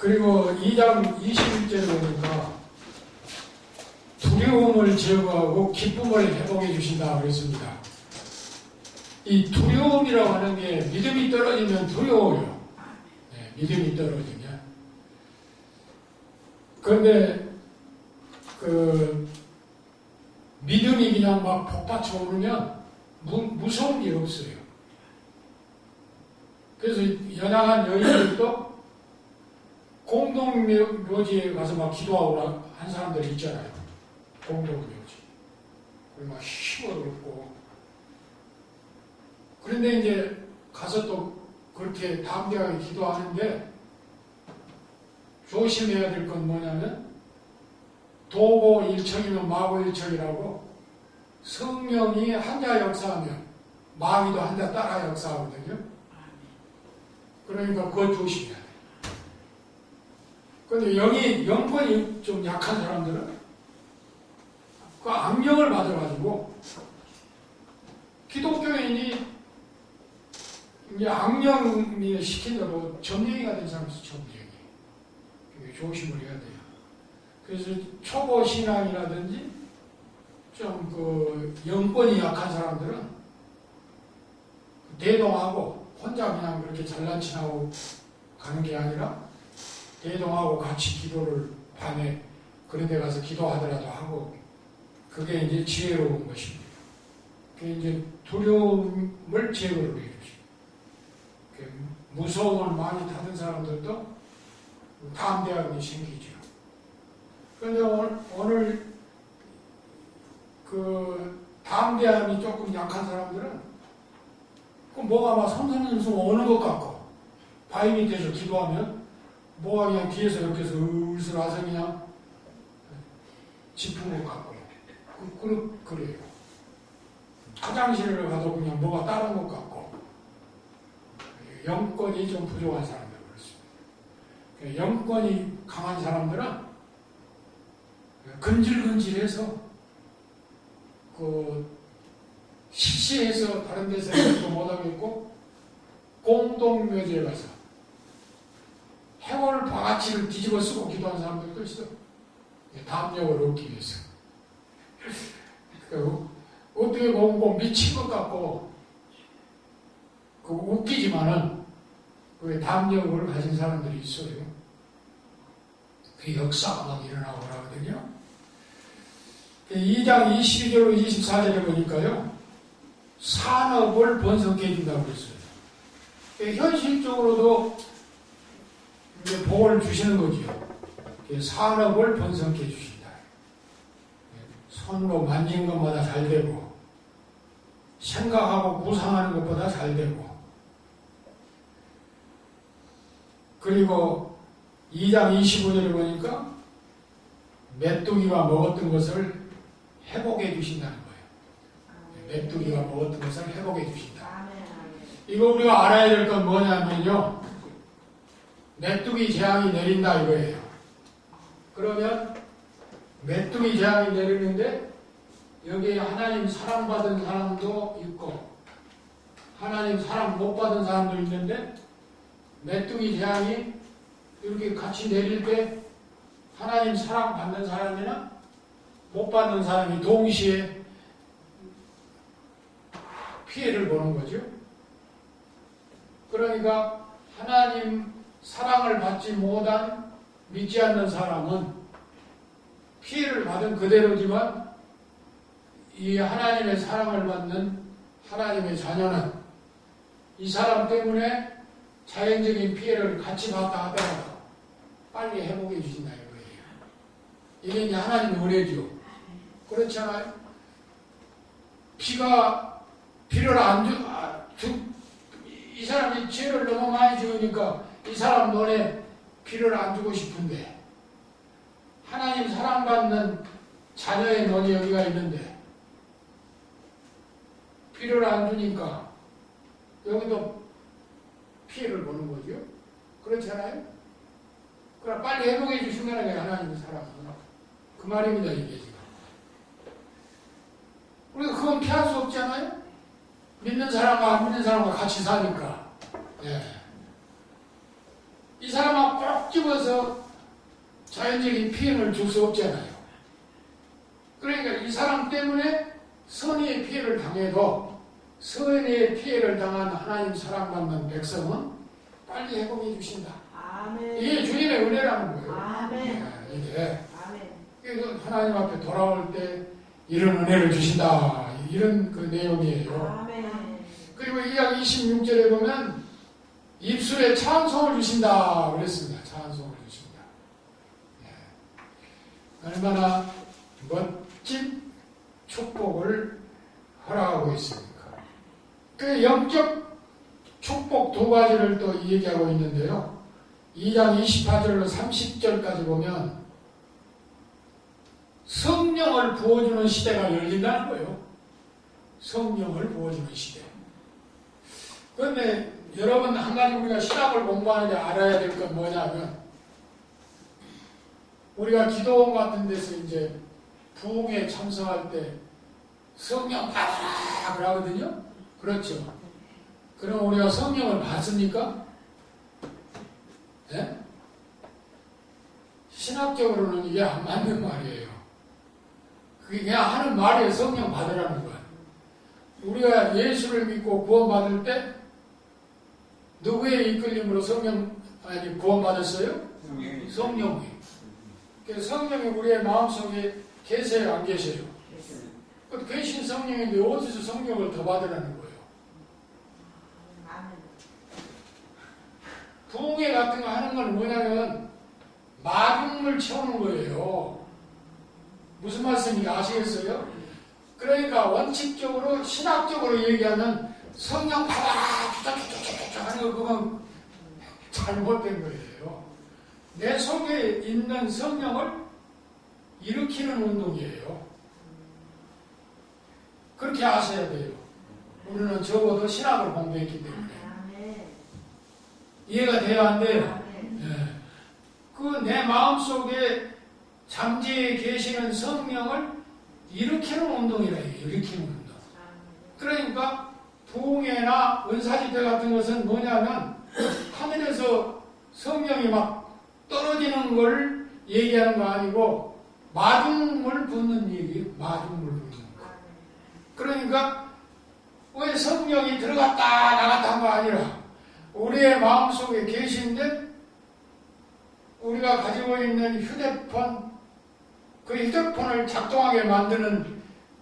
그리고 2장 21절에 보니까 두려움을 제거하고 기쁨을 회복해 주신다 그랬습니다. 이 두려움이라고 하는 게 믿음이 떨어지면 두려워요. 네, 믿음이 떨어지면. 그런데 그 믿음이 그냥 막 폭받쳐 오르면 무서운 게 없어요. 그래서 연약한 여인들도 공동묘지에 가서 막 기도하고 한 사람들이 있잖아요. 공동묘지. 막 힘을 얻고. 그런데 이제 가서 또 그렇게 담대하게 기도하는데 조심해야 될 건 뭐냐면 도고 일척이면 마고 일척이라고 성령이 한자 역사하면 마귀도 한자 따라 역사하거든요. 그러니까 그것 조심해야 돼요. 그런데 영권이 좀 약한 사람들은 그 악령을 맞아가지고 기독교인이 이제 악령이 시킨 대로 점령이가 된 사람이 있어요. 점령이. 조심을 해야 돼요. 그래서 초보 신앙이라든지 좀 그 영권이 약한 사람들은 대동하고 혼자 그냥 그렇게 잘난 척하고 가는 게 아니라 대동하고 같이 기도를 밤에 그런 데 가서 기도하더라도 하고 그게 이제 지혜로운 것입니다. 그게 이제 두려움을 제거를 해주죠. 무서움을 많이 타는 사람들도 담대함이 생기죠. 그런데 오늘 그 담대함이 조금 약한 사람들은 그 뭐가 막 섬섬섬 오는 것 같고 바위 밑에서 기도하면 뭐가 그냥 뒤에서 이렇게 해서 으슬 와서 그냥 짚은 것 같고 그래요. 화장실을 가도 그냥 뭐가 따른 것 같고 영권이 좀 부족한 사람들 그렇습니다. 영권이 강한 사람들은 근질근질해서 그 시시해서 다른 데서 일도 못하겠고 공동묘지에 가서 해골 바가지를 뒤집어 쓰고 기도하는 사람들도 있어. 담력을 얻기 위해서. 어떻게 보면 미친 것 같고 웃기지만은 그 담력을 가진 사람들이 있어요. 그 역사가 막 일어나고 그러거든요. 2장 22절로 24절에 보니까요. 산업을 번성해 준다고 그랬어요. 현실적으로도 이제 복을 주시는 거죠. 산업을 번성해 주신다. 손으로 만진 것마다 잘 되고 생각하고 구상하는 것보다 잘 되고 그리고 2장 25절에 보니까 메뚜기가 먹었던 것을 회복해 주신다는 거예요. 메뚜기가 먹었던 것을 회복해 주신다. 이거 우리가 알아야 될 건 뭐냐면요. 메뚜기 재앙이 내린다 이거예요. 그러면 메뚜기 재앙이 내리는데 여기에 하나님 사랑받은 사람도 있고 하나님 사랑 못 받은 사람도 있는데 메뚜기 재앙이 이렇게 같이 내릴 때 하나님 사랑 받는 사람이나 못 받는 사람이 동시에 피해를 보는 거죠. 그러니까 하나님 사랑을 받지 못한 믿지 않는 사람은 피해를 받은 그대로지만 이 하나님의 사랑을 받는 하나님의 자녀는 이 사람 때문에 자연적인 피해를 같이 받다 하더라도 빨리 회복해 주신다 이거예요. 이게 이제 하나님의 은혜죠. 그렇잖아요. 피를 안 이 사람이 죄를 너무 많이 지으니까 이 사람 눈에 피를 안 주고 싶은데 하나님 사랑받는 자녀의 눈이 여기가 있는데 피를 안 주니까 여기도 피해를 보는 거죠. 그렇잖아요. 그럼 빨리 회복해 주신다는 게 하나님의 사랑은 그 말입니다. 이게 지금 우리가 그건 피할 수 없잖아요. 믿는 사람과 안 믿는 사람과 같이 사니까. 이 사람하고 꼭 집어서 자연적인 피해를 줄 수 없잖아요. 그러니까 이 사람 때문에 선의의 피해를 당해도 선의의 피해를 당한 하나님 사랑받는 백성은 빨리 회복해 주신다. 아멘. 이게 주님의 은혜라는 거예요. 아멘. 네, 이게 아멘. 그래서 하나님 앞에 돌아올 때 이런 은혜를 주신다. 이런 그 내용이에요. 아멘. 그리고 2장 26절에 보면 입술에 찬송을 주신다 그랬습니다. 찬송을 주신다. 네. 얼마나 멋진 축복을 허락하고 있습니까? 그 영적 축복 두 가지를 또 얘기하고 있는데요. 2장 28절로 30절까지 보면 성령을 부어주는 시대가 열린다는 거예요. 성령을 부어주는 시대. 그런데 여러분 한 가지 우리가 신학을 공부하는데 알아야 될 건 뭐냐면 우리가 기도원 같은 데서 이제 부흥에 참석할 때 성령 받아라 그러거든요. 그렇죠. 그럼 우리가 성령을 받습니까? 네? 신학적으로는 이게 안 맞는 말이에요. 그게 그냥 하는 말이에요. 성령 받으라는 거야. 우리가 예수를 믿고 구원받을 때 누구의 이끌림으로 구원받았어요? 성령이. 그래서 성령이 우리의 마음속에 계세요, 안 계세요? 그 계신 성령인데 어디서 성령을 더 받으라는 거예요? 부흥회 같은 거 하는 건 뭐냐면 마중물 채우는 거예요. 무슨 말씀인지 아시겠어요? 그러니까 원칙적으로 신학적으로 얘기하면 성령 받아라 쭈쭈쭈쭈쭈 하는 거 그건 잘못된 거예요. 내 속에 있는 성령을 일으키는 운동이에요. 그렇게 아셔야 돼요. 우리는 적어도 신학을 공부했기 때문에. 이해가 돼야 안 돼요? 네. 그 내 마음속에 잠재해 계시는 성령을 일으키는 운동이라 해요. 일으키는 운동. 그러니까 부흥회나 은사집회 같은 것은 뭐냐면 하늘에서 성령이 막 떨어지는 걸 얘기하는 거 아니고 마중물 붓는 얘기예요. 마중물 붓는 거. 그러니까 왜 성령이 들어갔다 나갔다 한 거 아니라 우리의 마음속에 계신데 우리가 가지고 있는 휴대폰, 그 휴대폰을 작동하게 만드는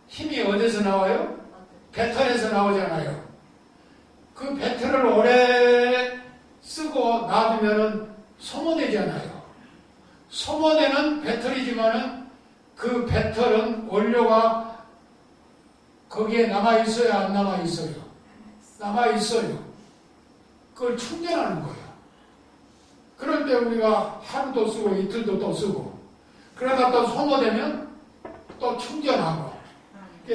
힘이 어디서 나와요? 배터리에서 나오잖아요. 그 배터리를 오래 쓰고 놔두면 소모되잖아요. 소모되는 배터리지만은 그 배터리는 원료가 거기에 남아있어요? 안 남아있어요? 남아있어요. 그걸 충전하는 거예요. 그럴 때 우리가 하루도 쓰고 이틀도 또 쓰고 그러다 또 소모되면 또 충전하고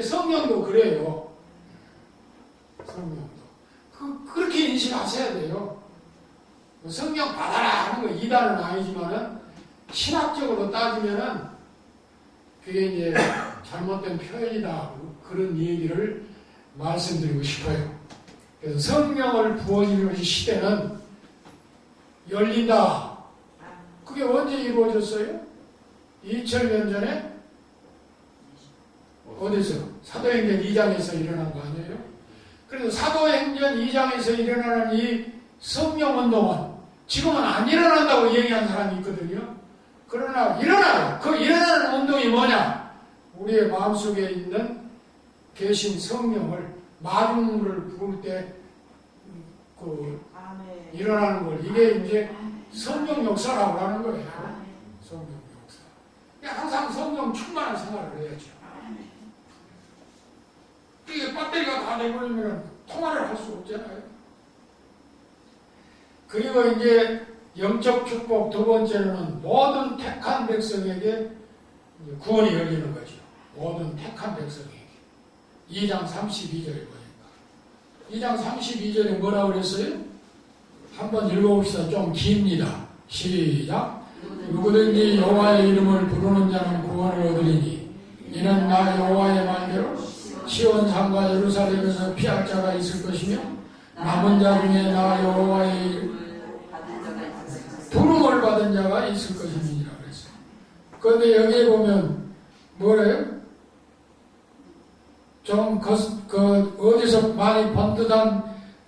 성령도 그래요. 성령도. 그렇게 인식하셔야 돼요. 성령 받아라 하는 거 이단은 아니지만은 신학적으로 따지면은 그게 이제 잘못된 표현이다. 그런 얘기를 말씀드리고 싶어요. 그래서 성령을 부어주는 시대는 열린다. 그게 언제 이루어졌어요? 2000년 전에 어디서? 사도행전 2장에서 일어난 거 아니에요? 그래서 사도행전 2장에서 일어나는 이 성령운동은 지금은 안 일어난다고 얘기하는 사람이 있거든요. 그러나 일어나요. 그 일어나는 운동이 뭐냐? 우리의 마음속에 있는 계신 성령을 마중물을 부을 때 일어나는 걸 이게 이제 성령 역사라고 하는 거예요. 성령 역사. 항상 성령 충만한 생활을 해야죠. 이게 배터리가 다 돼버리면 통화를 할 수 없잖아요. 그리고 이제 영적 축복 두 번째로는 모든 택한 백성에게 구원이 열리는 거죠. 모든 택한 백성에게. 2장 32절에 보니까. 2장 32절에 뭐라고 그랬어요? 한번 읽어봅시다. 좀 깁니다. 시작. 누구든지 여호와의 이름을 부르는 자는 구원을 얻으리니 이는 나 여호와의 말대로 시온산과 예루살렘에서 피할 자가 있을 것이며 남은 자 중에 나 여호와의 부름을 받은 구원받은 자가 있을 것임이니라 그랬어요. 그런데 여기에 보면 뭐래요? 좀 어디서 많이 번듯한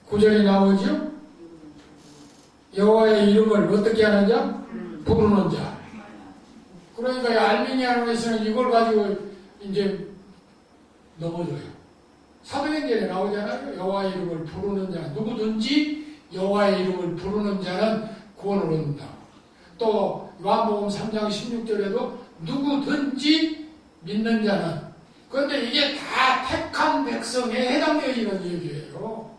구절이 나오죠? 여호와의 이름을 어떻게 하는 자? 부르는 자. 그러니까 알미니아에서는 이걸 가지고 이제 넘어져요. 사도행전에 나오잖아요. 여호와의 이름을 부르는 자, 누구든지 여호와의 이름을 부르는 자는 구원을 얻는다. 또 요한복음 3장 16절에도 누구든지 믿는 자는. 그런데 이게 다 택한 백성에 해당되어지는 얘기예요.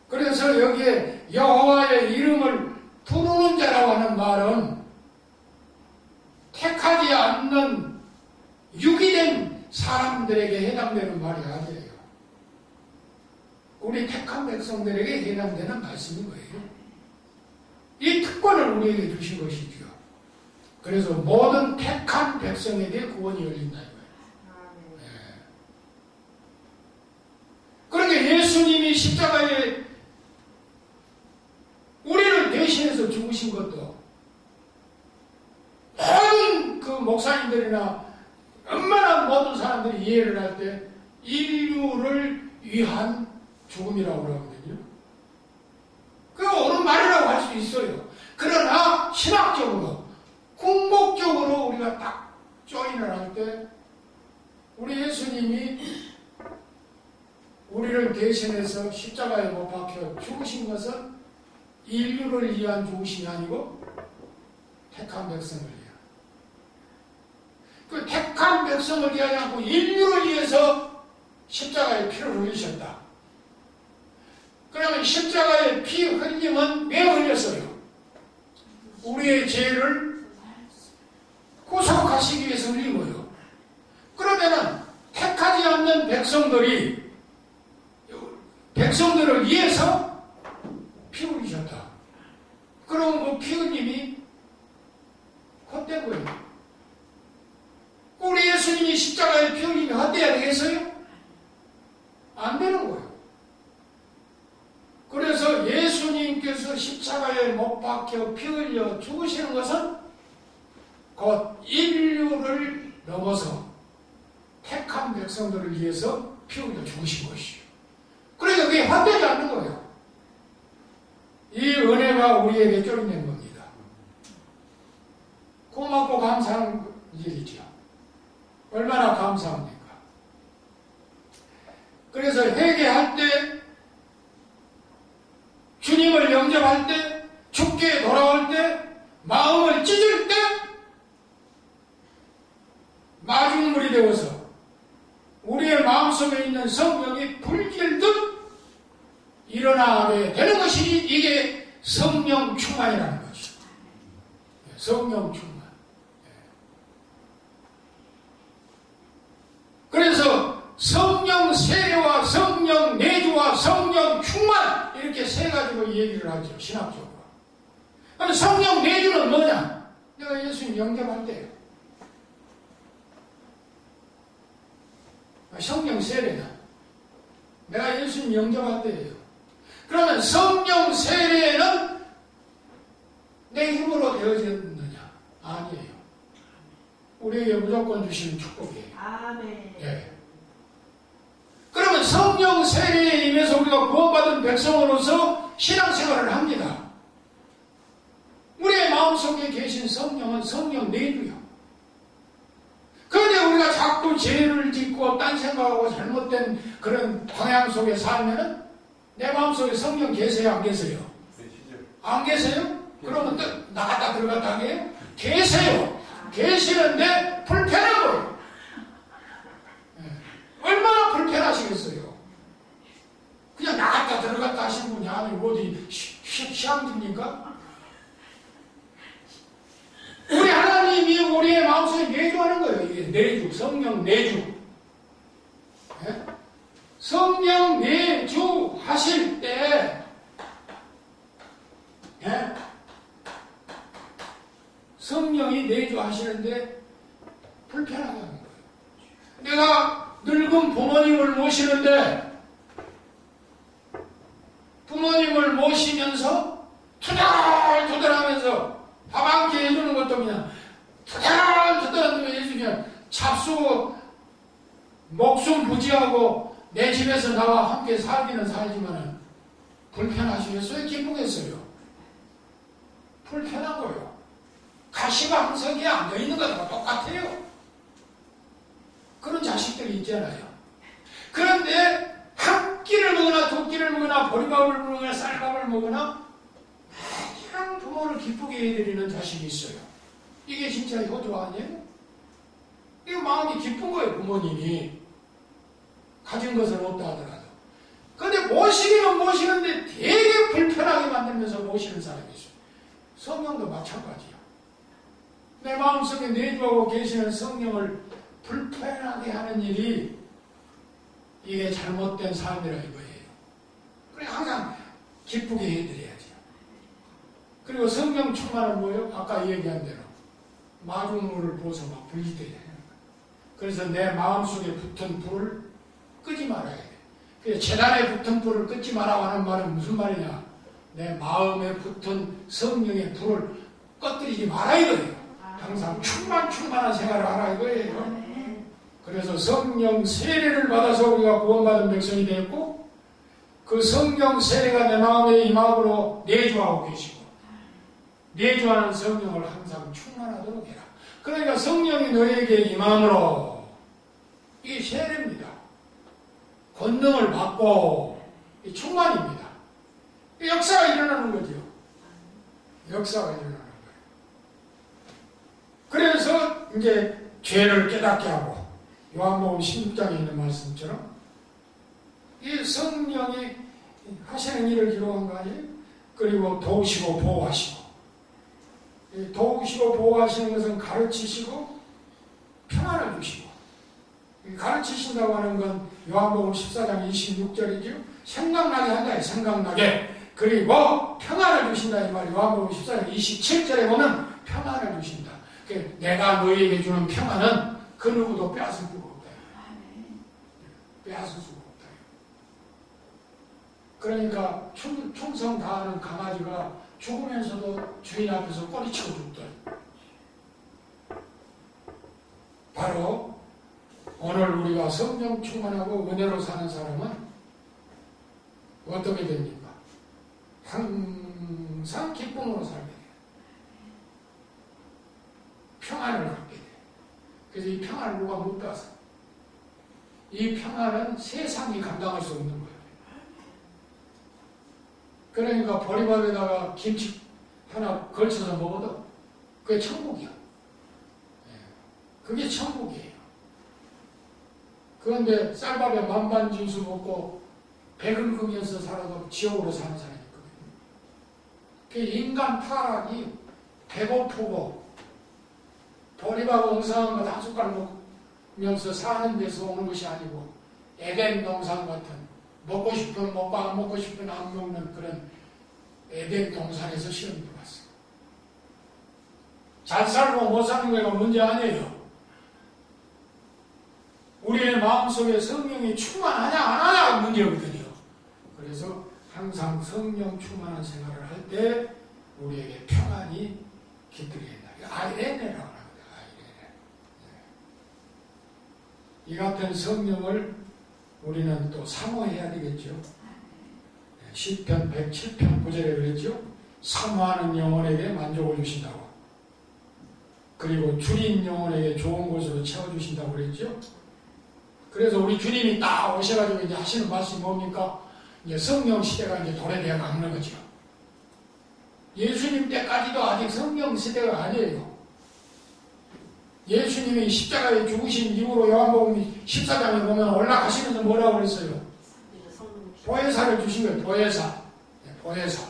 그래서 여기에 여호와의 이름을 부르는 자라고 하는 말은 택하지 않는 유기된 사람들에게 해당되는 말이 아니에요. 우리 택한 백성들에게 해당되는 말씀인 거예요. 이 특권을 우리에게 주신 것이죠. 그래서 모든 택한 백성에게 구원이 열린다 이거예요. 네. 그러니까 예수님이 십자가에 우리를 대신해서 죽으신 것도 모든 그 목사님들이나 얼마나 모든 사람들이 이해를 할 때 인류를 위한 죽음이라고 그러거든요. 그게 옳은 말이라고 할 수 있어요. 그러나 신학적으로 궁극적으로 우리가 딱 조인을 할 때 우리 예수님이 우리를 대신해서 십자가에 못 박혀 죽으신 것은 인류를 위한 죽으심이 아니고 택한 백성을 위한. 그 택한 백성을 위하지 않고 인류를 위해서 십자가에 피를 흘리셨다. 그러면 십자가에 피 흘림은 왜 흘렸어요? 우리의 죄를 구속하시기 위해서 흘린 거예요. 그러면은 택하지 않는 백성들을 위해서 피 흘리셨다. 그럼 그 피 흘림이 헛된 거예요. 우리 예수님이 십자가에 피 흘림이 헛돼야 되겠어요? 안 되는 거예요. 그래서 예수님께서 십자가에 못 박혀 피 흘려 죽으시는 것은 곧 인류를 넘어서 택한 백성들을 위해서 피 흘려 죽으신 것이에요. 그러니까 그게 헛되지 않는 거예요. 이 은혜가 우리에게 쫄린 겁니다. 고맙고 감사한 일이죠. 얼마나 감사합니까? 그래서 회개할 때, 주님을 영접할 때, 죽게 돌아올 때, 마음을 찢을 때, 마중물이 되어서 우리의 마음속에 있는 성령이 불길듯 일어나게 되는 것이 이게 성령 충만이라는 거죠. 성령 충만. 그래서 성령 세례와 성령 내주와 성령 충만 이렇게 세 가지로 얘기를 하죠. 신학적으로. 그럼 성령 내주는 뭐냐? 내가 예수님 영접할 때요. 성령 세례는 내가 예수님 영접할 때예요. 그러면 성령 세례는 내 힘으로 되어졌느냐? 아니에요. 우리에게 무조건 주시는 축복이에요. 아멘. 예. 그러면 성령 세례에 임해서 우리가 구원받은 백성으로서 신앙생활을 합니다. 우리의 마음속에 계신 성령은 성령 내주요. 그런데 우리가 자꾸 죄를 짓고 딴 생각하고 잘못된 그런 방향 속에 살면은 내 마음속에 성령 계세요? 안 계세요? 안 계세요? 그러면 또 나갔다 들어갔다 하게요? 계세요. 계시는데 불편한 거예요. 얼마나 불편하시겠어요? 그냥 나갔다 들어갔다 하시는 분이 아니고 어디 시향집니까? 우리 하나님이 우리의 마음속에 내주하는 거예요. 이게 내주, 성령 내주. 네? 성령 내주 하실 때 네? 성령이 내주 하시는데 불편하다는 거예요. 내가 늙은 부모님을 모시는데 부모님을 모시면서 투덜투덜하면서 것도 그냥 투덜투덜 그냥 잡수 목숨 부지하고 내 집에서 나와 함께 살기는 살지만은 불편하시겠어요? 기쁘겠어요? 불편한 거요. 가시방석이 앉아 있는 것과 똑같아요. 그런 자식들이 있잖아요. 그런데 한 끼를 먹으나 두 끼를 먹으나 보리밥을 먹으나 쌀밥을 먹으나 그냥 부모를 기쁘게 해드리는 자식이 있어요. 이게 진짜 효도 아니에요? 이거 마음이 기쁜 거예요. 부모님이 가진 것을 없다 하더라도. 그런데 모시기는 모시는데 되게 불편하게 만들면서 모시는 사람이 있어요. 성령도 마찬가지야. 내 마음속에 내주하고 계시는 성령을 불편하게 하는 일이 이게 잘못된 삶이라 이거예요. 그래 항상 기쁘게 해드려야죠. 그리고 성령 충만은 뭐예요? 아까 얘기한 대로 마중물을 부어서 막 불리게 해요. 그래서 내 마음속에 붙은 불을 끄지 말아야 돼. 그래서 재단에 붙은 불을 끄지 말라고 하는 말은 무슨 말이냐? 내 마음에 붙은 성령의 불을 꺼뜨리지 마라 이거예요. 항상 충만한 생활을 하라 이거예요. 그래서 성령 세례를 받아서 우리가 구원받은 백성이 되었고 그 성령 세례가 내 마음에 임함으로 내주하고 계시고 내주하는 성령을 항상 충만하도록 해라. 그러니까 성령이 너에게 임함으로 이게 세례입니다. 권능을 받고 충만입니다. 역사가 일어나는 거죠. 역사가 일어나는 거예요. 그래서 이제 죄를 깨닫게 하고 요한복음 16장에 있는 말씀처럼 이 성령이 하시는 일을 기록한 거 아니에요? 그리고 도우시고 보호하시고 도우시고 보호하시는 것은 가르치시고 평안을 주시고 가르치신다고 하는 건 요한복음 14장 26절이죠. 생각나게 한다. 생각나게. 그리고 평안을 주신다 이 말이에요. 요한복음 14장 27절에 보면 평안을 주신다. 내가 너희에게 주는 평안은 그 누구도 빼앗을 수가 없다. 빼앗을 수가 없다. 그러니까 충성 다하는 강아지가 죽으면서도 주인 앞에서 꼬리치고 죽다. 바로 오늘 우리가 성령 충만하고 은혜로 사는 사람은 어떻게 됩니까? 항상 기쁨으로 살게 돼요. 평안을 갖게 돼요. 그래서 이 평안을 누가 못 가서 이 평안은 세상이 감당할 수 없는 거예요. 그러니까 보리밥에다가 김치 하나 걸쳐서 먹어도 그게 천국이야. 그게 천국이에요. 그런데 쌀밥에 만반진수 먹고 배를 긁으면서 살아도 지옥으로 사는 사람이 있거든요. 그 인간 타락이 배고프고 보리밥 엉성한 것 한 숟갈 먹으면서 사는 데서 오는 것이 아니고 에덴 동산 같은 먹고 싶으면 먹고 안 먹고 싶으면 안 먹는 그런 에덴 동산에서 시험이 들어왔어요. 잘 살고 못 사는 거가 문제 아니에요. 우리의 마음속에 성령이 충만하냐 안 하냐가 문제거든요. 그래서 항상 성령 충만한 생활을 할 때 우리에게 평안이 깃들게 된다. 아이레네라고 합니다. 아이레네. 이 같은 성령을 우리는 또 사모해야 되겠죠. 시편 107편 9절에 그랬죠. 사모하는 영혼에게 만족을 주신다고. 그리고 주님 영혼에게 좋은 곳으로 채워주신다고 그랬죠. 그래서 우리 주님이 딱 오셔가지고 이제 하시는 말씀이 뭡니까? 이제 성령 시대가 이제 도래되어 가는 거죠. 예수님 때까지도 아직 성령 시대가 아니에요. 예수님이 십자가에 죽으신 이후로 요한복음 14장에 보면 올라가시면서 뭐라고 그랬어요? 보혜사를 주신 거예요. 보혜사. 보혜사.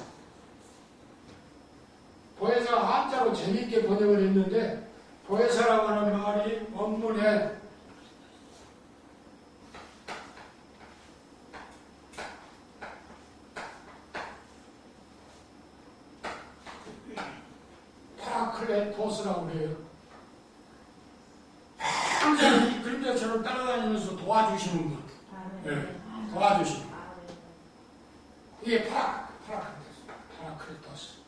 보혜사 한자로 재미있게 번역을 했는데 보혜사라고 하는 말이 원문에 파라클레토스라고 그래요. 항상 이 그림자처럼 따라다니면서 도와주시는 분. 네, 도와주시는 분. 이게 파라클레토스.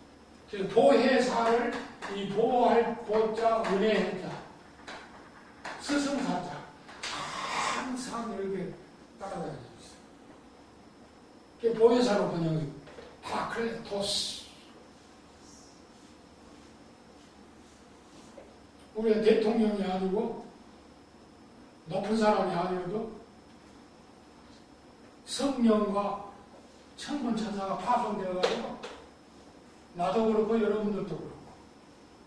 그래서 보혜사를 이 보호할 보자, 은혜의 자, 스승사자 항상 이렇게 따라다니고 있어요. 보혜사로 번역이 파클레토스. 우리가 대통령이 아니고 높은 사람이 아니어도 성령과 천군천사가 파송되어가지고 나도 그렇고 여러분들도 그렇고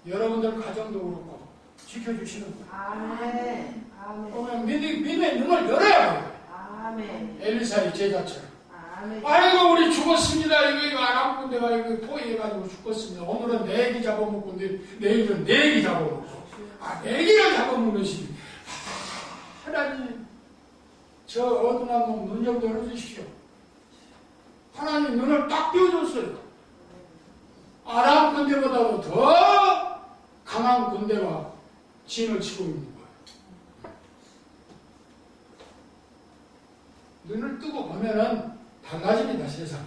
여러분들 가정도 그렇고 지켜주시는 거예요. 아멘. 아멘. 그러면 믿음의 눈을 열어야 해요. 아멘. 엘리사의 제자처럼. 아멘. 아이고 우리 죽었습니다. 이거 아랍 군대가 이거 포위해가지고 죽었습니다. 오늘은 내기 잡아먹고 내일은 내기 잡아먹고. 내기를 잡아먹는 것이 하나님 저 어두운 놈 눈 좀 열어주십시오. 하나님 눈을 딱 띄워줬어요. 아랍 군대보다도 더 강한 군대가 진을 치고 있는 거예요. 눈을 뜨고 보면은 달라집니다, 세상이.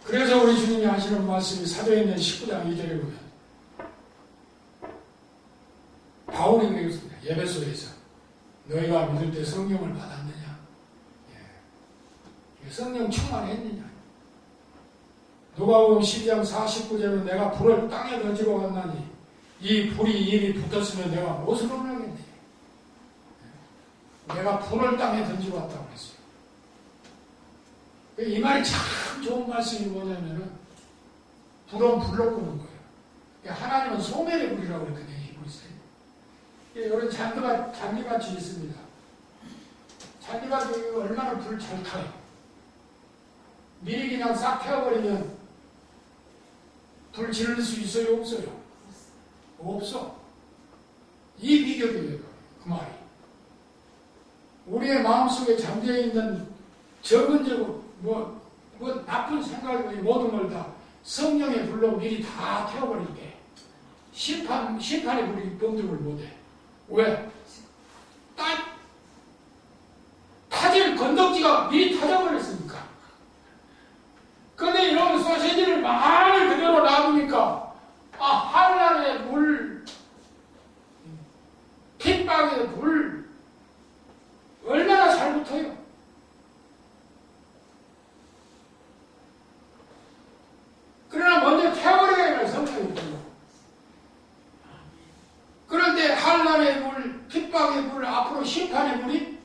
그래서 우리 주님이 하시는 말씀이 사도행전 19장 2절에 보면 바울이 그랬습니다. 예배소에서 너희가 믿을 때 성령을 받았느냐? 성령 충만했느냐? 누가복음 12장 49절은 내가 불을 땅에 던지고 갔나니 이 불이 이미 붙었으면 내가 무엇을 원하겠니? 내가 불을 땅에 던지고 왔다고 했어요. 이 말이 참 좋은 말씀이 뭐냐면은 불은 불로 끄는 거예요. 하나님은 소멸의 불이라고 그랬거든요. 히브리서에. 이런 잔디밭이 있습니다. 잔디밭이 얼마나 불을 잘 타요. 미리 그냥 싹 태워버리면 불 지를 수 있어요? 없어요? 없어. 이 비결이에요. 그 말이. 우리의 마음속에 잠재어 있는 적은적으로 나쁜 생각이 모든 걸 다 성령의 불로 미리 다 태워버릴 때 심판의 불이 범접을 못해. 왜? 타질 건덕지가 미리 타져버렸으니까. 근데 이런 소세지를 많이 그대로 놔두니까 한란의 물, 핏방의 물 얼마나 잘 붙어요. 그러나 먼저 태워버려야 해요. 성령의 불로. 그런데 한란의 물, 핏방의 물, 앞으로 심판의 물이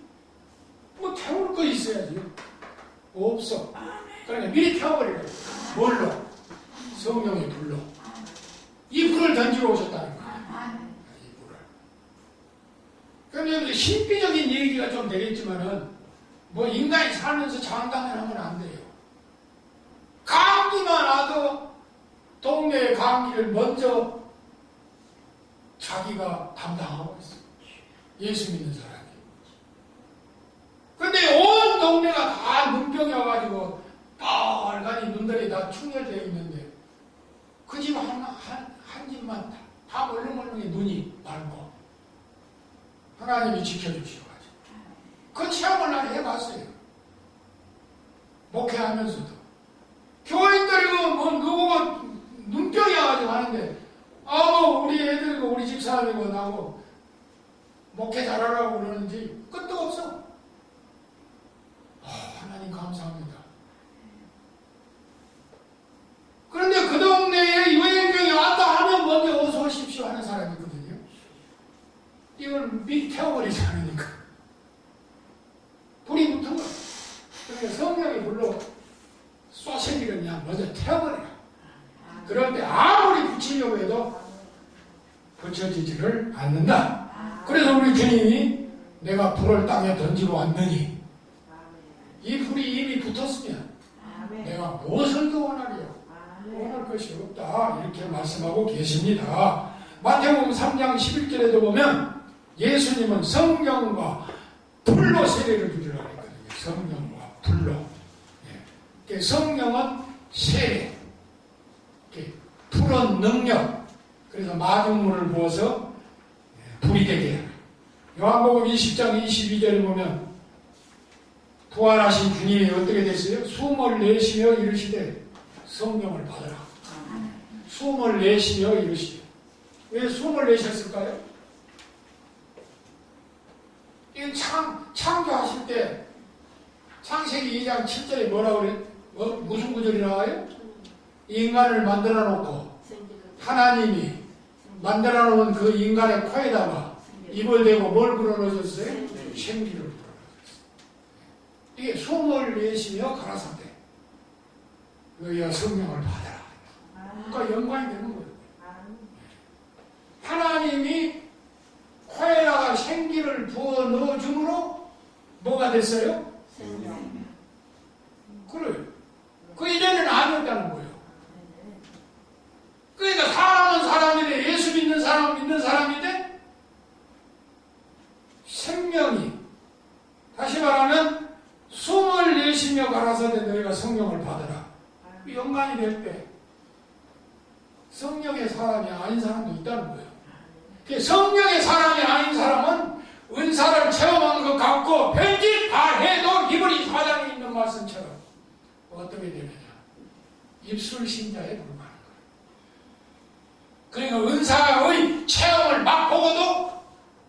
태울 거 있어야지. 없어. 그러니까 미리 태워버리래요. 뭘로? 성령의 불로. 이 불을 던지러 오셨다는 거예요. 이 불을. 그런데 신비적인 얘기가 좀 되겠지만은 인간이 살면서 장담을 하면 안 돼요. 감기만 와도 동네의 감기를 먼저 자기가 담당하고 있어요. 예수 믿는 사람이. 근데 온 동네가 다 눈병이 와가지고 빨간이 눈들이 다 충혈되어 있는데 그 집 한 집만 다 멀렁멀렁해 눈이 맑고 하나님이 지켜주시고 그 체험을 난 해봤어요. 목회하면서도 교인들이 누구가 눈병이 와가지고 하는데 우리 애들이고 우리 집사람이고 나고 목회 잘하라고 그러는지 끝도 없어. 하나님 감사합니다. 그런데 그 동네에 유행병이 왔다 하면 먼저 어서 오십시오 하는 사람이 있거든요. 이걸 미리 태워버리지 않으니까. 불이 붙은 거예요. 그러니까 성령이 불로 쏘생기를 그냥 먼저 태워버려요. 그럴 때 아무리 붙이려고 해도 붙여지지를 않는다. 그래서 우리 주님이 내가 불을 땅에 던지고 왔느니 이 불이 이미 붙었으면 내가 무엇을 더 원하리요? 원할 것이 없다. 이렇게 말씀하고 계십니다. 마태복음 3장 11절에도 보면 예수님은 성령과 불로 세례를 주리라 했거든요. 성령과 불로. 성령은 세례, 푸른 능력. 그래서 마중물을 부어서 불이 되게 해요. 요한복음 20장 22절에 보면 부활하신 주님이 어떻게 됐어요? 숨을 내쉬며 이르시되 성령을 받으라. 숨을 내쉬며 이르시오. 왜 숨을 내셨을까요? 이 창조하실 때 창세기 2장 7절에 뭐라고 그래? 무슨 구절이 나와요? 인간을 만들어 놓고 하나님이 만들어 놓은 그 인간의 코에다가 입을 대고 뭘 불어넣으셨어요? 생기를 불어넣으셨어요. 이게 숨을 내쉬며 가라사대 너희가 성령을 받아라. 그러니까 연관이 되는 거예요. 하나님이 코에다가 생기를 부어 넣어줌으로 뭐가 됐어요? 그래요. 그 이전에는 아니었다는 거예요. 그러니까 사람은 사람인데 예수 믿는 사람은 믿는 사람인데 생명이 다시 말하면 숨을 내쉬며 가라사대 너희가 성령을 받으라. 연관이 될 때 성령의 사람이 아닌 사람도 있다는 거예요. 성령의 사람이 아닌 사람은 은사를 체험한 것 같고 편집 다 해도 이분이 사장에 있는 말씀처럼 어떻게 되느냐 입술 신자에 불과한 거예요. 그러니까 은사의 체험을 맛보고도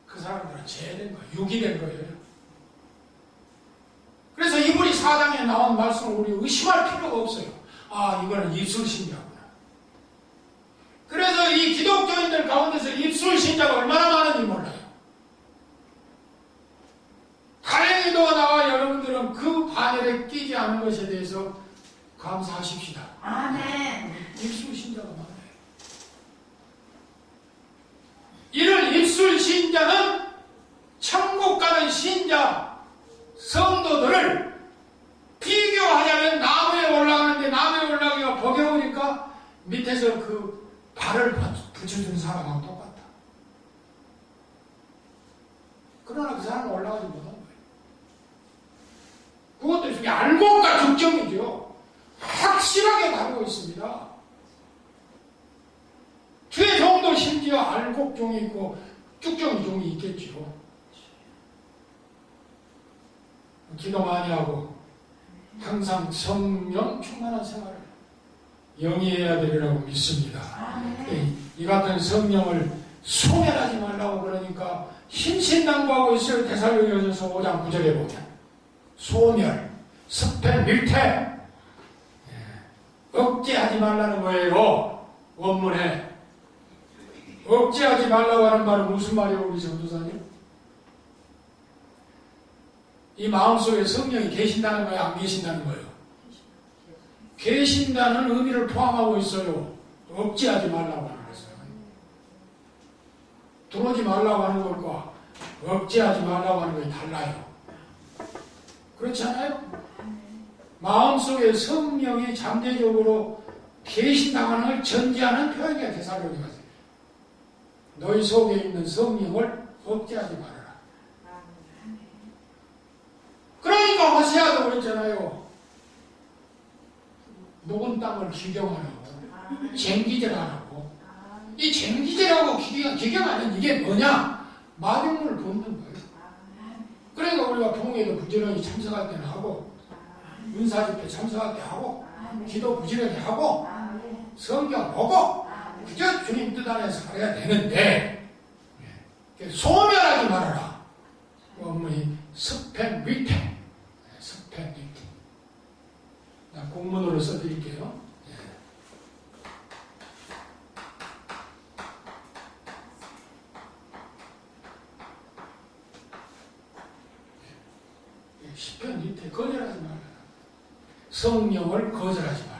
그 사람들은 죄된 거예요. 유기된 거예요. 그래서 이분이 사장에 나온 말씀을 우리 의심할 필요가 없어요. 아, 이거는 입술 신자구나. 그래서 이 기독교인들 가운데서 입술 신자가 얼마나 많은지 몰라요. 다행히도 나와 여러분들은 그 반열에 끼지 않은 것에 대해서 감사하십시다. 아멘. 입술 신자가 많아요. 이런 입술 신자는 천국 가는 신자 성도들을 비교하자면 나무에 올라가는데 나무에 올라가기가 버겨우니까 밑에서 그 발을 붙여준 사람하고 똑같다. 그러나 그 사람은 올라가지 못한 거예요. 그것도 중에 알곡과 죽정이죠. 확실하게 다루고 있습니다. 최종도 심지어 알곡종이 있고 쭉정종이 있겠죠. 기도 많이 하고 항상 성령 충만한 생활을 영위해야 되리라고 믿습니다. 이 같은 성령을 소멸하지 말라고 그러니까 신신당부하고 있어요. 데살로니가전서 5장 9절에 보면 소멸, 습해, 밀퇴 억제하지 말라는 거예요. 원문에 억제하지 말라고 하는 말은 무슨 말이에요, 우리 전도사님? 이 마음속에 성령이 계신다는 거예요, 안 계신다는 거예요? 계신다는 의미를 포함하고 있어요. 억제하지 말라고 하는 것은. 들어오지 말라고 하는 것과 억제하지 말라고 하는 것이 달라요. 그렇지 않아요? 마음속에 성령이 잠재적으로 계신다는 걸 전제하는 표현이야, 데살로니가서. 너희 속에 있는 성령을 억제하지 말아라. 그러니까 호세아도 그랬잖아요. 녹은 땅을 기경하라고, 쟁기제라고. 이 쟁기제라고 기경하는 이게 뭐냐? 마중물을 붓는 거예요. 그러니까 우리가 부흥회도 부지런히 참석할 때는 하고, 은사집회 참석할 때 하고, 기도 부지런히 하고, 성경 보고, 그저 주님 뜻 안에서 살아야 되는데, 소멸하지 말아라. 어머니 습행 위태, 습행 위태. 공문으로 써드릴게요. 시편 위태 거절하지 말라. 성령을 거절하지 말라.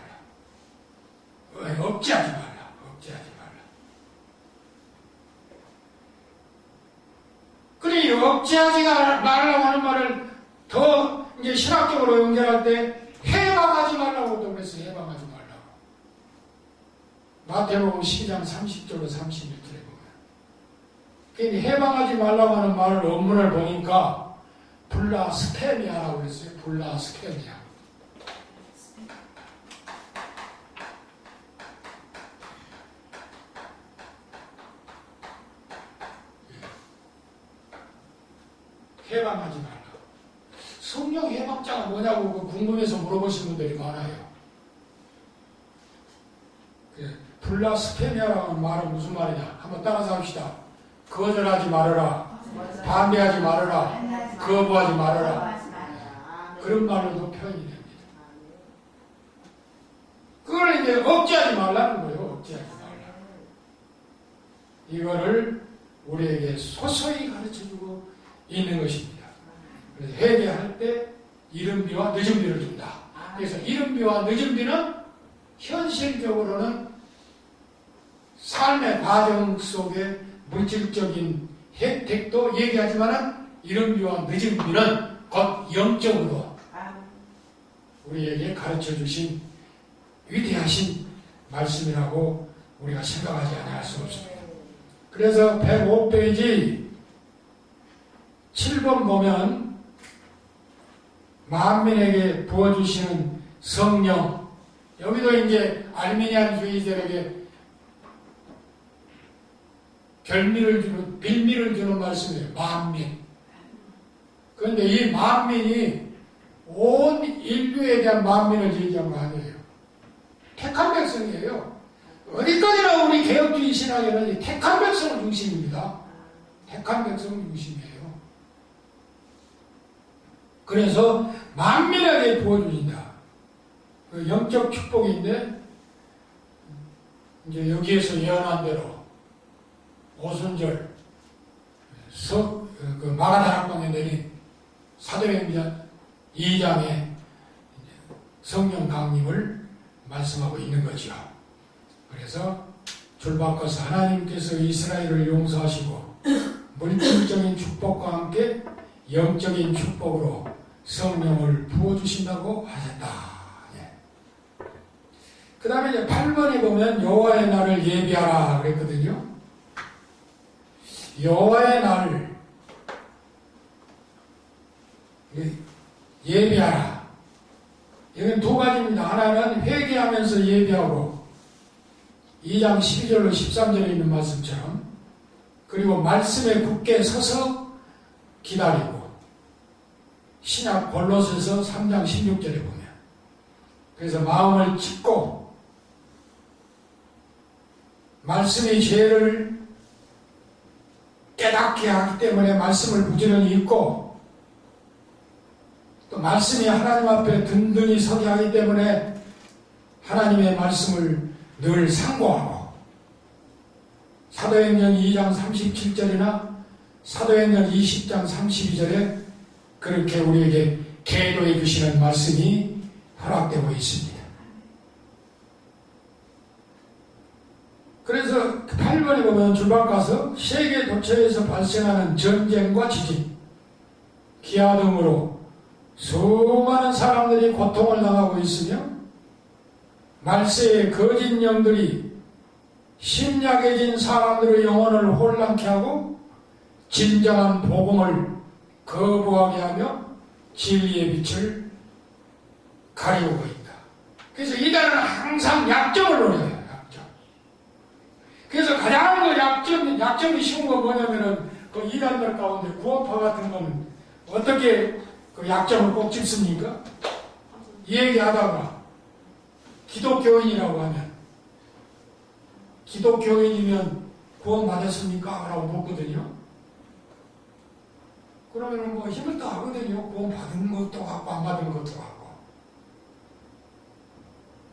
억제하지 말라. 억제하지 말라. 그래, 억제하지 말라고 하는 말을 더 이제 신학적으로 연결할 때 해방하지 말라고 또 그랬어요. 해방하지 말라고. 마태복음 12장 30절로 31절에 보면. 해방하지 말라고 하는 말을 원문을 보니까 블라스페미아라고 그랬어요. 블라스페미아. 해방하지 말라. 성령 해방자가 뭐냐고 궁금해서 물어보시는 분들이 많아요. 블라스페미아라는 말은 무슨 말이냐? 한번 따라서 합시다. 거절하지 말아라. 반대하지 말아라. 거부하지 말아라. 그런 말로도 표현이 됩니다. 그걸 이제 억제하지 말라는 거예요. 억제하지 말라. 이거를 우리에게 소소히 가르쳐주고 있는 것입니다. 그래서 회개할 때 이른비와 늦은비를 준다. 그래서 이른비와 늦은비는 현실적으로는 삶의 과정 속에 물질적인 혜택도 얘기하지만 이른비와 늦은비는 곧 영적으로 우리에게 가르쳐주신 위대하신 말씀이라고 우리가 생각하지 않을 수 없습니다. 그래서 105페이지 7번 보면 만민에게 부어주시는 성령, 여기도 이제 알미니안주의자에게 빌미를 주는 말씀이에요. 만민. 그런데 이 만민이 온 인류에 대한 만민을 얘기한 거 아니에요. 택한 백성이에요. 어디까지나 우리 개혁주의 신학에는 이 택한 백성 중심입니다. 택한 백성 중심이에요. 그래서 만민에게 부어주신다. 그 영적 축복인데 이제 여기에서 예언한 대로 오순절 그 마가다락방에 내린 사도행전 2장의 성령 강림을 말씀하고 있는 거죠. 그래서 줄바꿔서 하나님께서 이스라엘을 용서하시고 물질적인 축복과 함께 영적인 축복으로 성령을 부어주신다고 하셨다. 예. 그 다음에 이제 8번에 보면 여호와의 날을 예비하라 그랬거든요. 여호와의 날을 예비하라. 이건 두 가지입니다. 하나는 회개하면서 예비하고 2장 12절로 13절에 있는 말씀처럼, 그리고 말씀에 굳게 서서 기다리고, 신약 골로새서 3장 16절에 보면, 그래서 마음을 찢고 말씀이 죄를 깨닫게 하기 때문에 말씀을 부지런히 읽고, 또 말씀이 하나님 앞에 든든히 서게 하기 때문에 하나님의 말씀을 늘 상고하고, 사도행전 2장 37절이나 사도행전 20장 32절에 그렇게 우리에게 계도해 주시는 말씀이 허락되고 있습니다. 그래서 8번에 보면 줄바꿔서 세계 도처에서 발생하는 전쟁과 지진, 기아 등으로 수많은 사람들이 고통을 당하고 있으며 말세의 거짓 영들이 심약해진 사람들의 영혼을 혼란케 하고 진정한 복음을 거부하게 하며 진리의 빛을 가리우고 있다. 그래서 이단은 항상 약점을 노려요. 약점. 그래서 가장 그 약점이 쉬운 건 뭐냐면은 그 이단들 가운데 구원파 같은 거는 어떻게 그 약점을 꼭 짚습니까? 얘기하다가 기독교인이라고 하면, 기독교인이면 구원 받았습니까? 라고 묻거든요. 그러면 뭐 힘을 다 하거든요. 구원 받은 것도 같고 안 받은 것도 같고.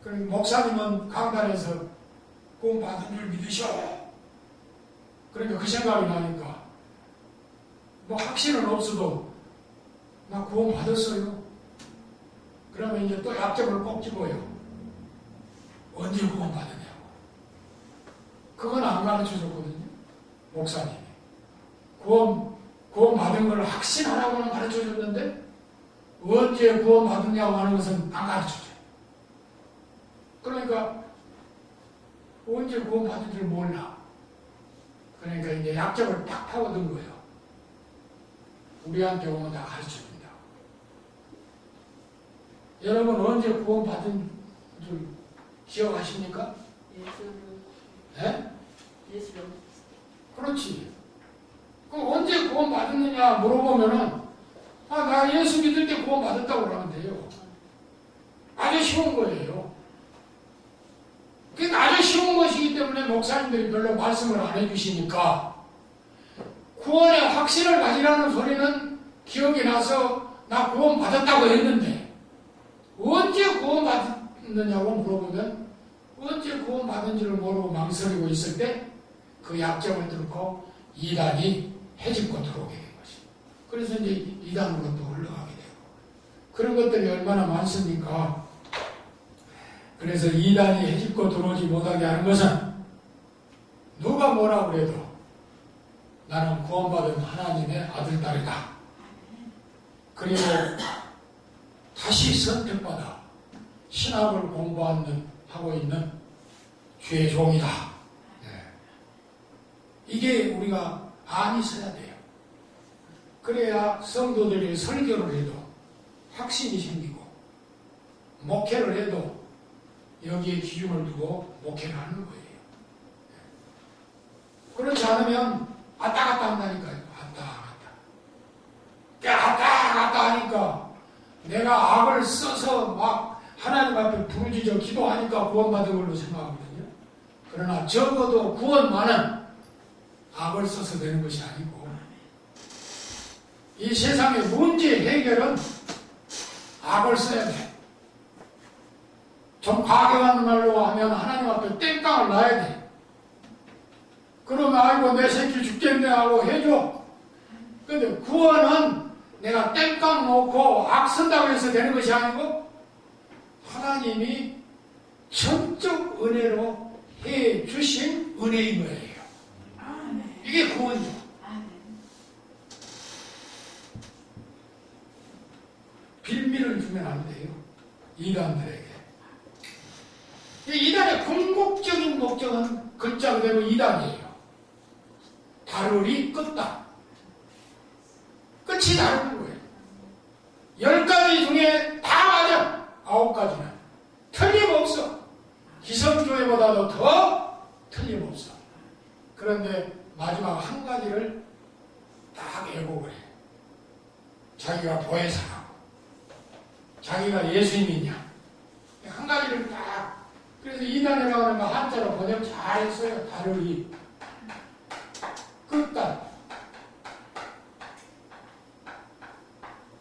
그럼 목사님은 강단에서 구원 받은 줄 믿으셔. 그러니까 그 생각이 나니까 뭐 확신은 없어도 나 구원 받았어요. 그러면 이제 또 약점을 꼭 집어요. 언제 구원 받았냐고. 그건 안 가르쳐 줬거든요. 목사님이. 구원 받은 걸 확신하라고는 가르쳐 줬는데 언제 구원 받았냐고 하는 것은 안 가르쳐 줘요. 그러니까 언제 구원 받은 줄 몰라. 그러니까 이제 약점을 딱 파고든 거예요. 우리한테 오면 다 가르쳐 줍니다. 여러분 언제 구원 받은 줄 기억하십니까? 네? 그렇지. 그럼 언제 구원 받았느냐 물어보면은 나 예수 믿을 때 구원 받았다고 그러면 돼요. 아주 쉬운 거예요. 그러니까 아주 쉬운 것이기 때문에 목사님들이 별로 말씀을 안 해주시니까 구원의 확신을 가지라는 소리는 기억이 나서 나 구원 받았다고 했는데 언제 구원 받았느냐고 물어보면 언제 구원 받은지를 모르고 망설이고 있을 때 그 약점을 뚫고 이단이 해집고 들어오게 된 것입니다. 그래서 이제 이단으로 또 흘러가게 되고 그런 것들이 얼마나 많습니까? 그래서 이단이 해집고 들어오지 못하게 하는 것은 누가 뭐라 그래도 나는 구원받은 하나님의 아들, 딸이다. 그리고 다시 선택받아 신학을 하고 있는 주의 종이다. 이게 우리가 안이 서야 돼요. 그래야 성도들이 설교를 해도 확신이 생기고 목회를 해도 여기에 기준을 두고 목회를 하는 거예요. 그렇지 않으면 왔다 갔다 한다니까요. 왔다 갔다 하니까 내가 악을 써서 막 하나님 앞에 부르짖어 기도하니까 구원받은 걸로 생각하거든요. 그러나 적어도 구원만은 악을 써서 되는 것이 아니고 이 세상의 문제 해결은 악을 써야 돼. 좀 과격한 말로 하면 하나님 앞에 땡깡을 놔야 돼. 그러면 아이고 내 새끼 죽겠네 하고 해줘. 근데 구원은 내가 땡깡 놓고 악 쓴다고 해서 되는 것이 아니고 하나님이 전적 은혜로 해 주신 은혜인 거예요. 이게 구원이죠. 빌미를 주면 안 돼요. 이단들에게. 이단의 궁극적인 목적은 글자 그대로 이단이에요. 다루리 끄다. 끝이 다른 거예요. 10가지 중에 다 맞아. 9가지는. 틀림없어. 기성교회보다도 더 틀림없어. 그런데 마지막 한 가지를 딱 애곡을 해. 자기가 보혜사라고. 자기가 예수님이냐. 한 가지를 딱. 그래서 이단이라고 하는 거 한자로 번역 잘 했어요. 다루리. 끝단.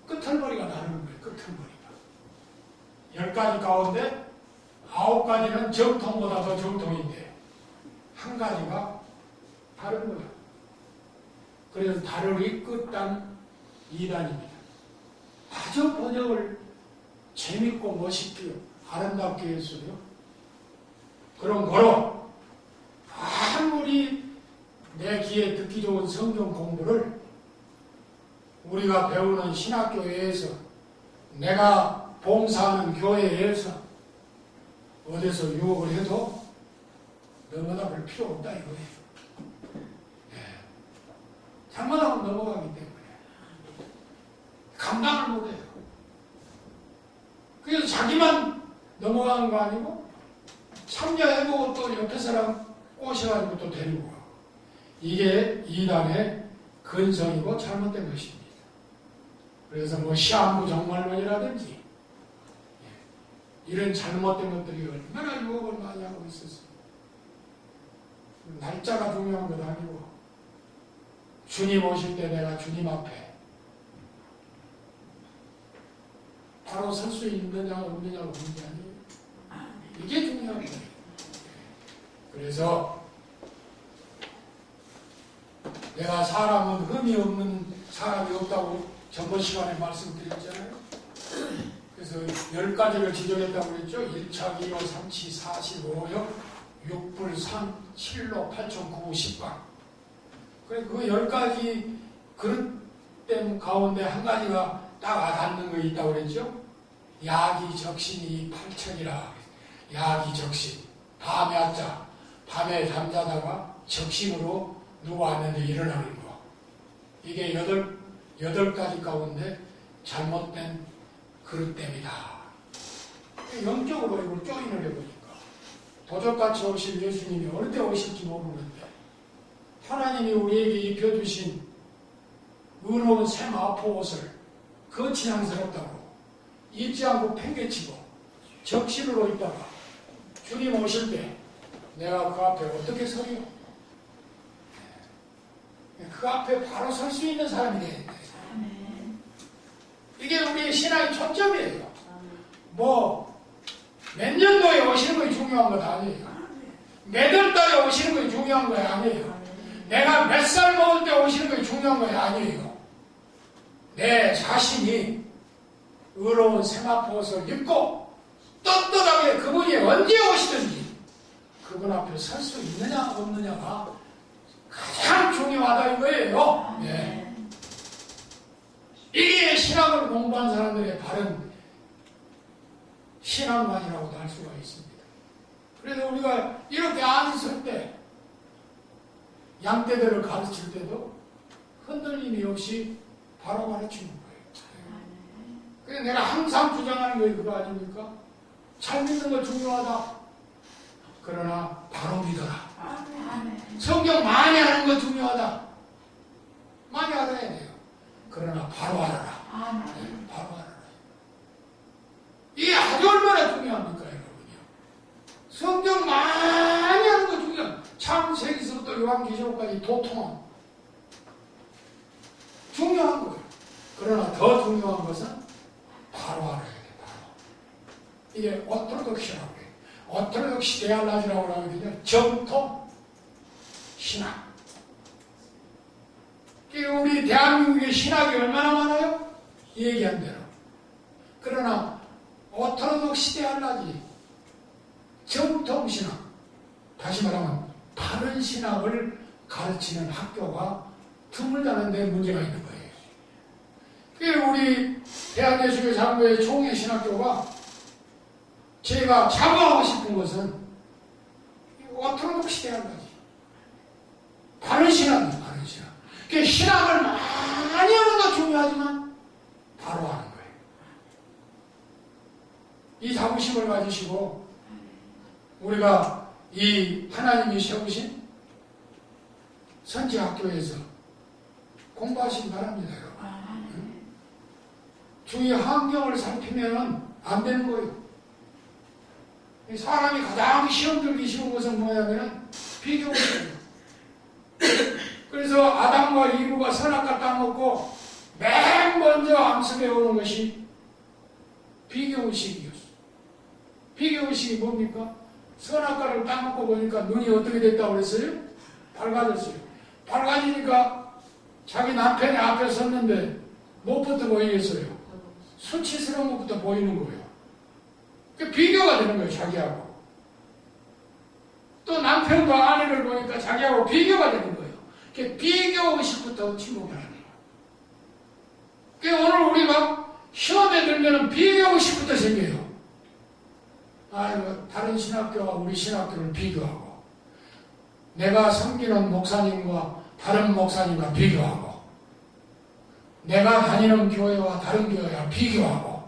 끝털머리가 다른 거예요. 끝털머리가. 10가지 가운데 9가지는 정통보다 더 정통인데 한 가지가 다른 거예요. 그래서 다루리 끝단 이단입니다. 아주 번역을 재밌고 멋있게 아름답게 했어요. 그런 거로 아무리 내 귀에 듣기 좋은 성경 공부를 우리가 배우는 신학교회에서 내가 봉사하는 교회에서 어디서 유혹을 해도 넘어가 볼 필요 없다 이거예요. 잘못하면 넘어가기 때문에 감당을 못해요. 그래서 자기만 넘어가는 거 아니고 참여해보고 또 옆에 사람 꼬셔가지고 또 데리고 가고 이게 이단의 근성이고 잘못된 것입니다. 그래서 뭐 시한부 정말론이라든지 이런 잘못된 것들이 얼마나 유혹을 많이 하고 있었어요. 날짜가 중요한 것 아니고 주님 오실 때 내가 주님 앞에 바로 설 수 있느냐 없느냐가 문제 아니에요. 이게 중요한 거예요. 그래서 내가 사람은 흠이 없는 사람이 없다고 전번 시간에 말씀드렸잖아요. 그래서 10가지를 지정했다고 그랬죠. 1차, 2호, 3치, 4시, 5역, 6불, 3, 7로, 8천, 9, 10방. 그 10가지 그릇 가운데 한 가지가 딱 와닿는 거 있다고 그랬죠. 야기 적신이 8천이라. 야기 적신. 밤에 왔자. 밤에 잠자다가 적신으로 누구 왔는데 일어나는 거. 이게 8가지 가운데 잘못된 그릇됨이다. 영적으로 이걸 조인을 해보니까 도적같이 오신 예수님이 어느 때 오실지 모르는데 하나님이 우리에게 입혀주신 의로운 세마포 옷을 거치장스럽다고 입지 않고 팽개치고 적신으로 있다가 주님 오실 때 내가 그 앞에 어떻게 서리요? 그 앞에 바로 설 수 있는 사람이 돼야 돼. 이게 우리의 신앙의 초점이에요. 뭐 몇 년도에 오시는 것이 중요한 것 아니에요. 몇 월 달에 오시는 것이 중요한 거 아니에요. 내가 몇 살 먹을 때 오시는 것이 중요한 거 아니에요. 내 자신이 의로운 세마포옷을 입고 떳떳하게 그분이 언제 오시든지 그분 앞에 설 수 있느냐 없느냐가 가장 중요하다 이거예요. 네. 이게 신학을 공부한 사람들의 바른 신앙관이라고도 할 수가 있습니다. 그래서 우리가 이렇게 안설 때 양떼들을 가르칠 때도 흔들림이 없이 바로 가르치는 거예요. 그래서 내가 항상 주장하는 게 그거 아닙니까? 잘 믿는 거 중요하다. 그러나 바로 믿어라. 성경 많이 하는 거 중요하다. 많이 알아야 돼요. 그러나 바로 알아라. 네, 바로 알아라. 이게 아주 얼마나 중요합니까, 여러분요? 성경 많이 하는 거 중요해요. 창세기서부터 요한계시록까지 도통 중요한 거예요. 그러나 더 중요한 것은 바로 알아야 돼요. 바로. 이게 오토록시라고 해요. 오토록시 데알라지라고 하거든요. 정통 신학. 우리 대한민국의 신학이 얼마나 많아요? 얘기한 대로. 그러나 오토록시 데알라지 정통 신학, 다시 말하면 바른 신학을 가르치는 학교가 드물다는 데 문제가 있는 거예요. 우리 대한예수교 장로의 총회신학교가 제가 자부하고 싶은 것은 오토록시 데알라지 바른 신학이에요. 바른 신학. 신학을 많이 하는 거 중요하지만 바로 하는 거예요. 이 자부심을 가지시고 우리가 이 하나님이 세우신 선지학교에서 공부하시기 바랍니다. 여러분. 주위 환경을 살피면 안 되는 거예요. 사람이 가장 시험 들기 쉬운 것은 뭐냐면 비교의식이에요. 그래서 아담과 이브가 선악과 따먹고 맨 먼저 암습해 오는 것이 비교의식이었어요. 비교의식이 뭡니까? 선악과를 따먹고 보니까 눈이 어떻게 됐다고 그랬어요? 밝아졌어요. 밝아지니까 자기 남편이 앞에 섰는데 무엇부터 보이겠어요? 수치스러운 것부터 보이는 거예요. 비교가 되는 거예요. 자기하고. 또 남편과 아내를 보니까 자기하고 비교가 되는 거예요. 비교의식부터 침묵을 하는 거예요. 오늘 우리가 시험에 들면 비교의식부터 생겨요. 다른 신학교와 우리 신학교를 비교하고 내가 섬기는 목사님과 다른 목사님과 비교하고 내가 다니는 교회와 다른 교회와 비교하고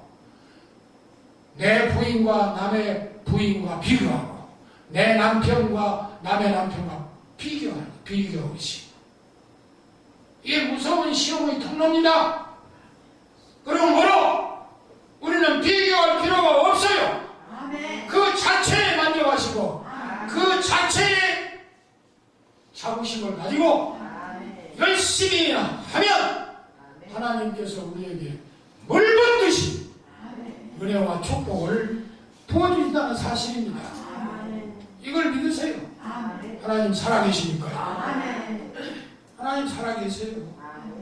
내 부인과 남의 부인과 비교하고 내 남편과 남의 남편과 비교하는 비교의식. 이게 무서운 시험의 통로입니다. 그럼 뭐로? 우리는 비교할 필요가 없어요. 그 자체에 만족하시고 그 자체에 자부심을 가지고 열심히 하면 하나님께서 우리에게 물붓듯이 은혜와 축복을 부어주신다는 사실입니다. 이걸 믿으세요. 하나님 살아계시니까요. 하나님 살아계세요.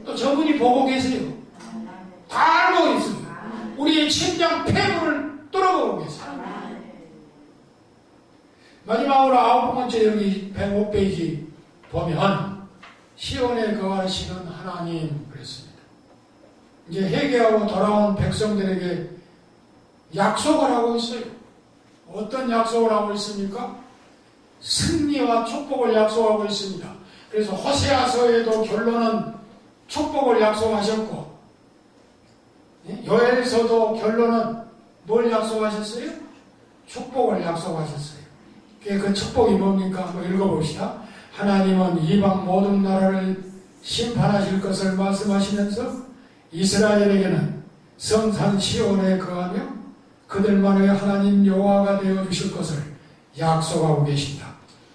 또 저분이 보고 계세요. 다 알고 있어요. 우리의 심장 폐부를 뚫어보고 계세요. 마지막으로 9번째 여기 105페이지 보면 시온에 거하시는 하나님 그랬습니다. 이제 회개하고 돌아온 백성들에게 약속을 하고 있어요. 어떤 약속을 하고 있습니까? 승리와 축복을 약속하고 있습니다. 그래서 호세아서에도 결론은 축복을 약속하셨고 요엘서도 결론은 뭘 약속하셨어요? 축복을 약속하셨어요. 그 축복이 뭡니까? 한번 읽어봅시다. 하나님은 이방 모든 나라를 심판하실 것을 말씀하시면서 이스라엘에게는 성산 시온에 거하며 그들만의 하나님 여호와가 되어주실 것을 약속하고 계십니다.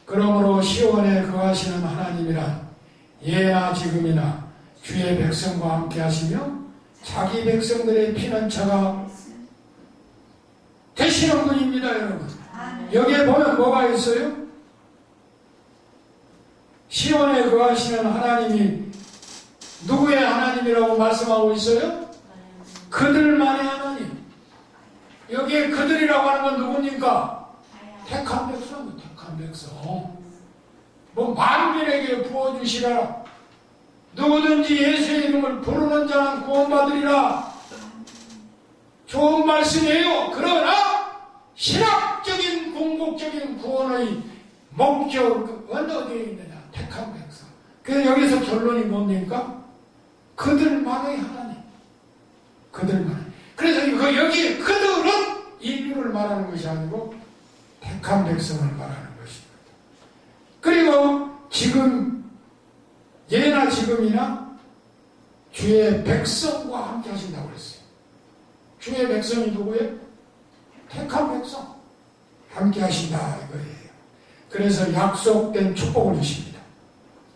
그러므로 시온에 거하시는 하나님이란 예나 지금이나 주의 백성과 함께 하시며 자기 백성들의 피난처가 되시는 분입니다. 여러분, 여기에 보면 뭐가 있어요? 시온에 거하시는 하나님이 누구의 하나님이라고 말씀하고 있어요? 그들만의 하나님. 여기에 그들이라고 하는 건 누굽니까? 택한 백성, 택한 백성. 뭐 만민에게 부어주시라. 누구든지 예수의 이름을 부르는 자는 구원받으리라. 좋은 말씀이에요. 그러나 신학적인 궁극적인 구원의 목적은 어디에 있느냐? 택한 백성. 그래서 여기서 결론이 뭡니까? 그들만의 하나님. 그들만. 그래서 여기 그들은 인류를 말하는 것이 아니고 택한 백성을 말하는 것입니다. 그리고 지금 예나 지금이나 주의 백성과 함께 하신다고 그랬어요. 주의 백성이 누구예요? 택한 백성. 함께 하신다 이거예요. 그래서 약속된 축복을 주십니다.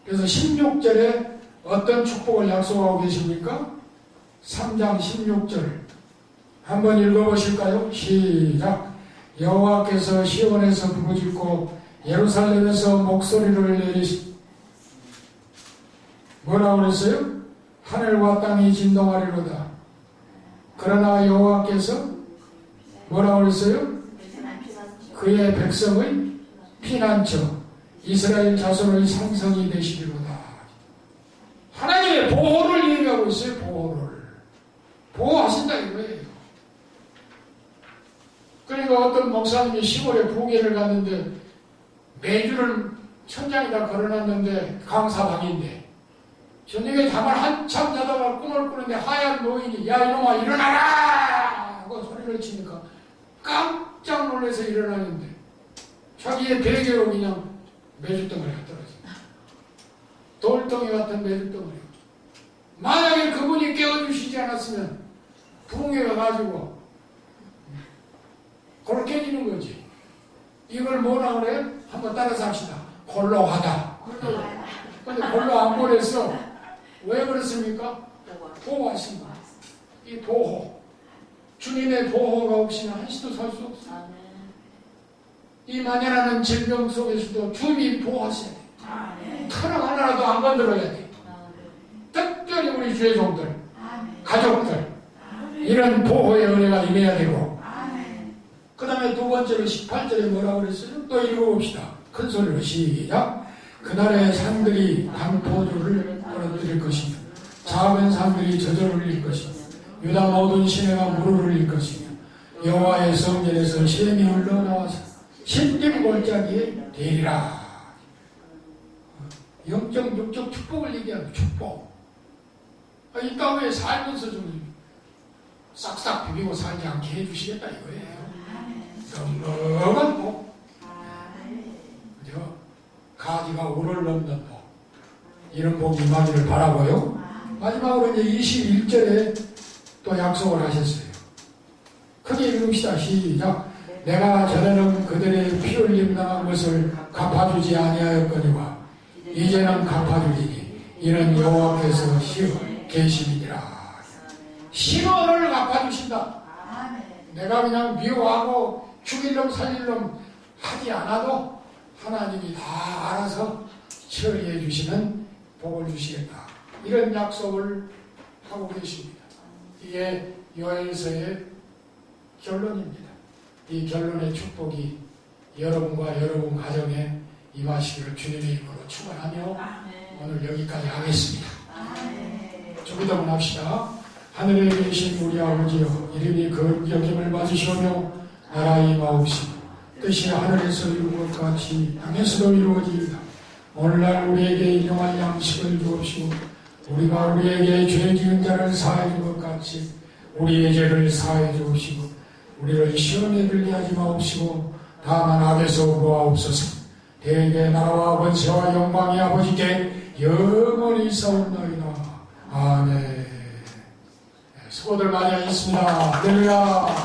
그래서 16절에 어떤 축복을 약속하고 계십니까? 3장 16절 한번 읽어보실까요? 시작. 여호와께서 시온에서 부르짖고 예루살렘에서 목소리를 내리시 뭐라고 그랬어요? 하늘과 땅이 진동하리로다. 그러나 여호와께서 뭐라고 그랬어요? 그의 백성의 피난처 이스라엘 자손의 상성이 되시리로다. 하나님의 보호를 얘기하고 있어요. 보호를 보호하신다 이거예요. 그러니까 어떤 목사님이 시골에 부계를 갔는데 매주를 천장에다 걸어놨는데 강사방인데 저녁에 잠을 한참 자다가 꿈을 꾸는데 하얀 노인이 야 이놈아 일어나라 하고 소리를 치니까 깜짝 놀라서 일어나는데 자기의 베개로 그냥 메주덩어리가 떨어진다. 돌덩이 같은 메주덩어리. 만약에 그분이 깨워주시지 않았으면 붕괴가 가지고 그렇게 깨지는 거지. 이걸 뭐라 그래? 한번 따라서 합시다. 골로 가다. 근데 골로 안 보냈어. 왜 그렇습니까? 보호하신다. 이 보호. 주님의 보호가 없이는 한시도 살 수 없어. 이 만연하는 질병 속에서도 주님이 보호하셔야 돼. 털 하나라도 안 건드려야 돼. 특별히 우리 주의 종들, 가족들, 이런 보호의 은혜가 임해야 되고, 그 다음에 두 번째로 18절에 뭐라고 그랬어요? 또 읽어봅시다. 큰 소리로 시작. 그날의 산들이 강포도를 떨어뜨릴 것이며 작은 산들이 저절을 흘릴 것이며 유다 모든 시내가 물을 흘릴 것이며 여호와의 성전에서 샘이 흘러나와서 신림 골짜기에 되리라. 영적 육적 축복을 얘기하는 축복. 이 땅에 살면서 좀 싹싹 비비고 살지 않게 해주시겠다 이거예요. 넉넉한 복. 그죠? 가지가 오를 넘는 복. 이런 복이 임하기를 바라고요. 마지막으로 이제 21절에 또 약속을 하셨어요. 크게 읽읍시다. 시작. 내가 전에는 그들의 피 흘림 당한 것을 갚아주지 아니하였거니와 이제는 갚아주리니 이는 여호와께서 계시니라. 신원을 갚아주신다. 내가 그냥 미워하고 죽일 놈 살릴 놈 하지 않아도 하나님이 다 알아서 처리해 주시는 복을 주시겠다. 이런 약속을 하고 계십니다. 이게 요엘서의 결론입니다. 이 결론의 축복이 여러분과 여러분 가정에 임하시기를 주님의 이름으로 축원하며 오늘 여기까지 하겠습니다. 주기도문 합시다. 하늘에 계신 우리 아버지여, 이름이 거룩히 여김을 받으시오며 나라의 임하옵시고 뜻이 하늘에서 이룬 것 같이 땅에서도 이루어지이다. 오늘날 우리에게 일용할 양식을 주옵시고 우리가 우리에게 죄 지은 자를 사하여 준 것 같이 우리의 죄를 사하여 주옵시고 우리를 시험에 들게 하지 마옵시고 다만 악에서 구하옵소서. 대개 나라와 권세와 영광이 아버지께 영원히 있사옵나이다. 아멘. 수고들 많이 하셨습니다. 할렐루야.